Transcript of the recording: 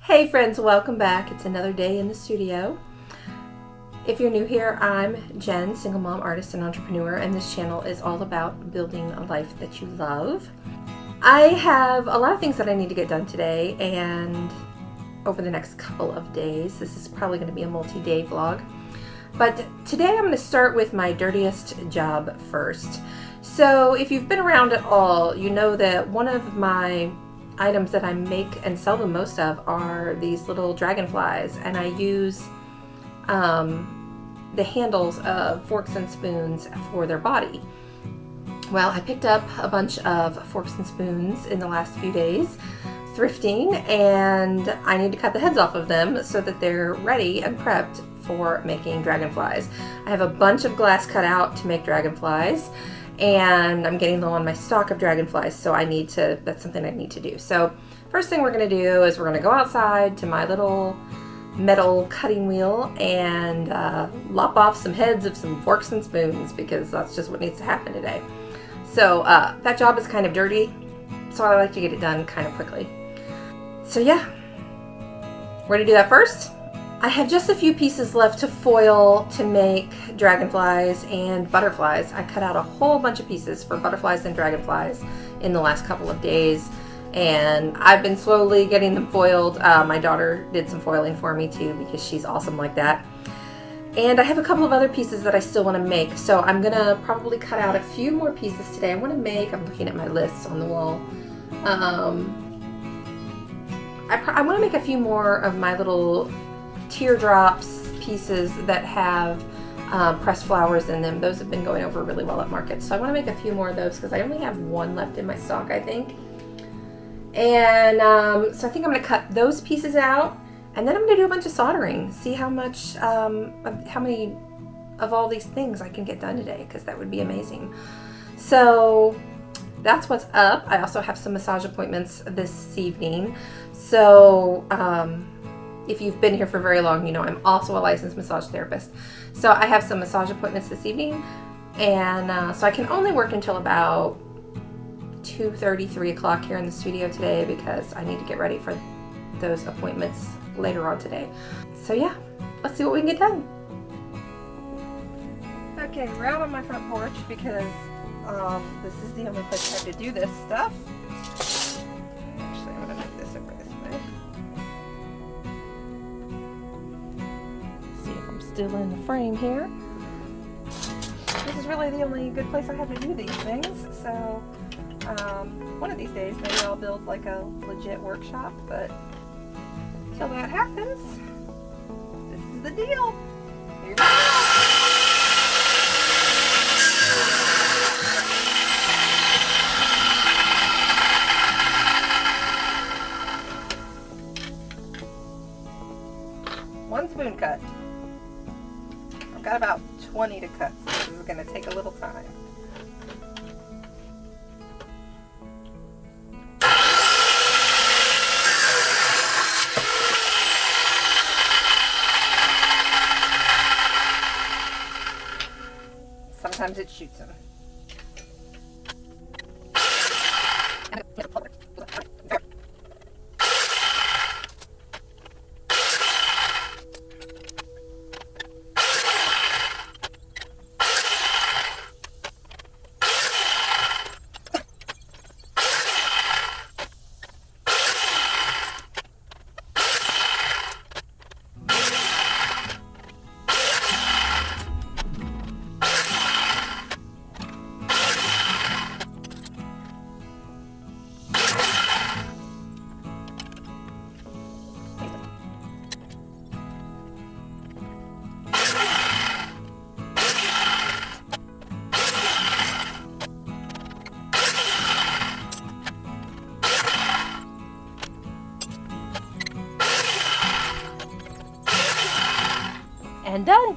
Hey friends, welcome back. It's another day in the studio. If you're new here, I'm Jen, single mom, artist, and entrepreneur, and this channel is all about building a life that you love. I have a lot of things that I need to get done today and over the next couple of days. This is probably going to be a multi-day vlog. But today I'm going to start with my dirtiest job first. So if you've been around at all, you know that one of my items that I make and sell the most of are these little dragonflies, and I use the handles of forks and spoons for their body. Well, I picked up a bunch of forks and spoons in the last few days thrifting, and I need to cut the heads off of them so that they're ready and prepped for making dragonflies. I have a bunch of glass cut out to make dragonflies, and I'm getting low on my stock of dragonflies, so that's something I need to do. So first thing we're going to do is we're going to go outside to my little metal cutting wheel and lop off some heads of some forks and spoons, because that's just what needs to happen today. So that job is kind of dirty, so I like to get it done kind of quickly. So yeah, we're going to do that first. I have just a few pieces left to foil to make dragonflies and butterflies. I cut out a whole bunch of pieces for butterflies and dragonflies in the last couple of days, and I've been slowly getting them foiled. My daughter did some foiling for me too, because she's awesome like that. And I have a couple of other pieces that I still want to make, so I'm gonna probably cut out a few more pieces today. I'm looking at my lists on the wall. I want to make a few more of my little teardrops pieces that have pressed flowers in them. Those have been going over really well at markets, so I want to make a few more of those because I only have one left in my stock, I think. And so I think I'm going to cut those pieces out, and then I'm going to do a bunch of soldering, see how many of all these things I can get done today, because that would be amazing. So that's what's up. I also have some massage appointments this evening. So if you've been here for very long, you know I'm also a licensed massage therapist. So I have some massage appointments this evening, and so I can only work until about 2:30, 3 o'clock here in the studio today, because I need to get ready for those appointments later on today. So yeah, let's see what we can get done. Okay, we're out on my front porch because this is the only place I have to do this stuff. Actually, I'm going to move this over this way. See if I'm still in the frame here. This is really the only good place I have to do these things. So one of these days maybe I'll build like a legit workshop, but until that happens, this is the deal. Here we go. One spoon cut. I've got about 20 to cut, so this is going to take a little time. Sometimes it shoots them. And done.